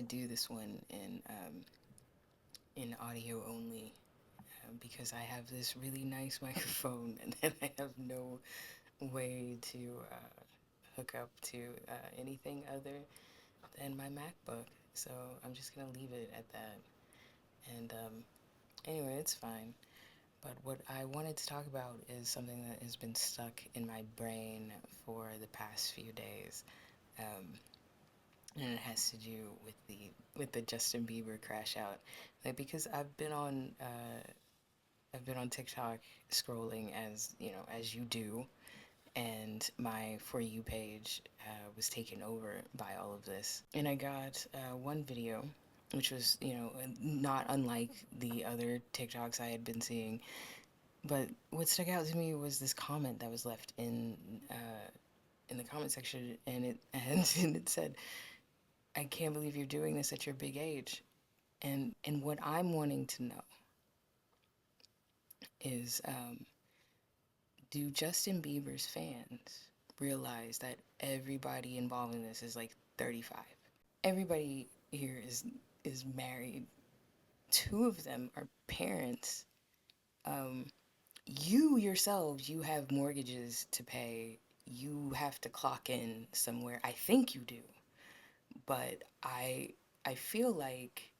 to do this one in audio only because I have this really nice microphone and then I have no way to hook up to anything other than my MacBook. So I'm just gonna leave it at that. And anyway, it's fine. But what I wanted to talk about is something that has been stuck in my brain for the past few days. Um, and it has to do with the Justin Bieber crash out. Like because I've been on TikTok scrolling as you know as you do, and my For You page was taken over by all of this. And I got one video, which was, not unlike the other TikToks I had been seeing. But what stuck out to me was this comment that was left in the comment section, and and it said, "I can't believe you're doing this at your big age." And what I'm wanting to know is, do Justin Bieber's fans realize that everybody involved in this is like 35? Everybody here is married. Two of them are parents. Um, you yourselves, you have mortgages to pay. You have to clock in somewhere. I think you do, but I feel like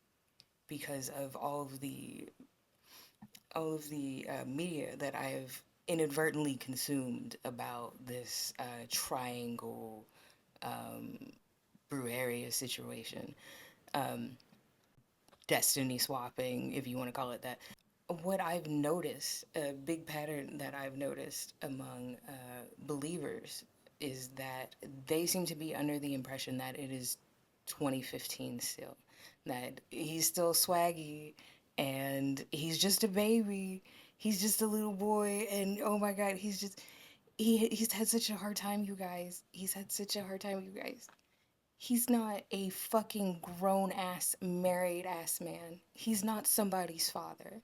because of all of the media that I've inadvertently consumed about this triangle um, Bruaria situation, um, destiny swapping, if you want to call it that. What I've noticed, a big pattern that I've noticed among believers, is that they seem to be under the impression that it is 2015 still, that he's still swaggy and he's just a baby, he's just a little boy, and oh my God, he's had such a hard time, you guys. He's had such a hard time, you guys. He's not a fucking grown ass, married ass man. He's not somebody's father.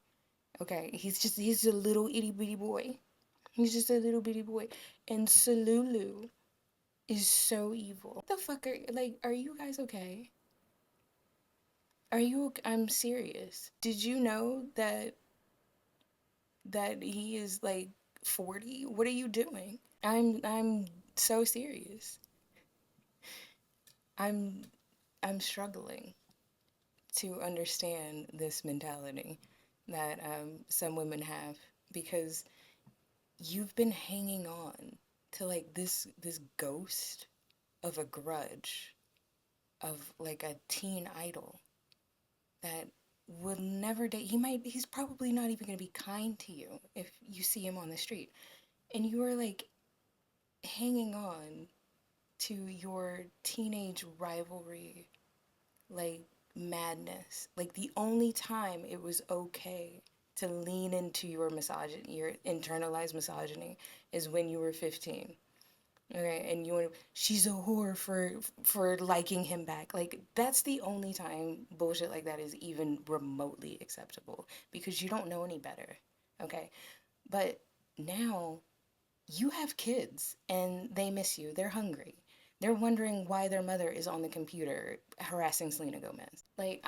Okay, he's a little itty bitty boy. He's just a little bitty boy. And Salulu is so evil. What the fuck are you guys okay? I'm serious. Did you know that he is like 40? What are you doing? I'm so serious. I'm I'm struggling to understand this mentality that some women have because you've been hanging on to like this ghost of a grudge of like a teen idol that will never date. He's probably not even going to be kind to you if you see him on the street, and you are like hanging on to your teenage rivalry like madness. Like the only time it was okay to lean into your misogyny, your internalized misogyny, is when you were 15. Okay, and you want to, she's a whore for liking him back. Like that's the only time bullshit like that is even remotely acceptable because you don't know any better. Okay? But now you have kids and they miss you. They're hungry. They're wondering why their mother is on the computer harassing Selena Gomez. Like,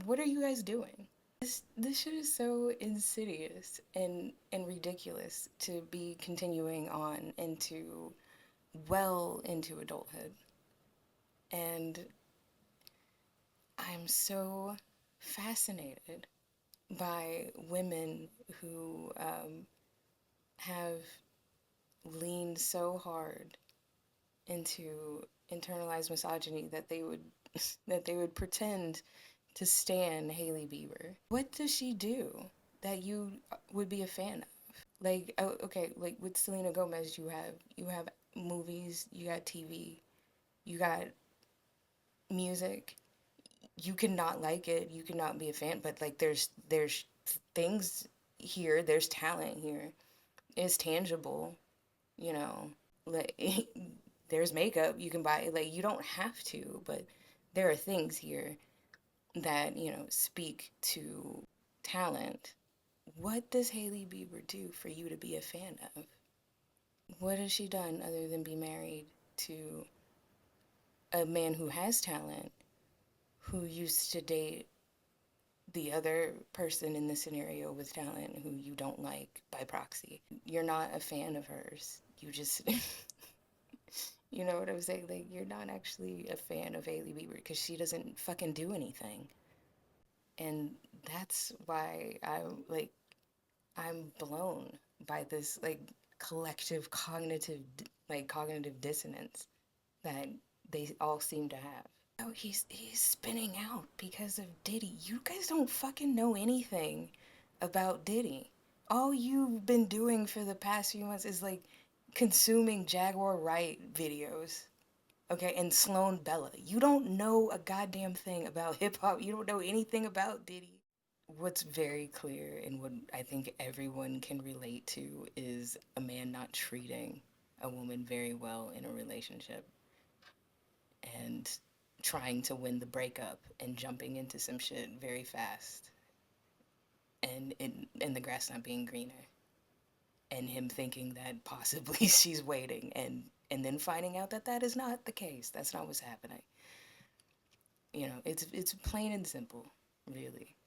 what are you guys doing? This shit is so insidious and ridiculous to be continuing on into adulthood. And I'm so fascinated by women who have leaned so hard into internalized misogyny that they would that they would pretend to stan Hailey Bieber. What does she do that you would be a fan of? Like, oh, okay, like with Selena Gomez, you have movies, you got TV, you got music. You cannot like it, you cannot be a fan, but like there's things here, there's talent here. It's tangible, you know. Like there's makeup you can buy. Like you don't have to, but there are things here that, speak to talent. What does Hailey Bieber do for you to be a fan of? What has she done other than be married to a man who has talent, who used to date the other person in the scenario with talent who you don't like by proxy. You're not a fan of hers. You just, you know what I'm saying? Like, you're not actually a fan of Hailey Bieber because she doesn't fucking do anything. And that's why I'm blown by this, like, collective cognitive dissonance that they all seem to have. Oh, he's spinning out because of Diddy. You guys don't fucking know anything about Diddy. All you've been doing for the past few months is like consuming Jaguar Wright videos, okay, and Sloan Bella. You don't know a goddamn thing about hip hop. You don't know anything about Diddy. What's very clear and what I think everyone can relate to is a man not treating a woman very well in a relationship and trying to win the breakup and jumping into some shit very fast and the grass not being greener and him thinking that possibly she's waiting and then finding out that that is not the case. That's not what's happening. You know, it's plain and simple, really.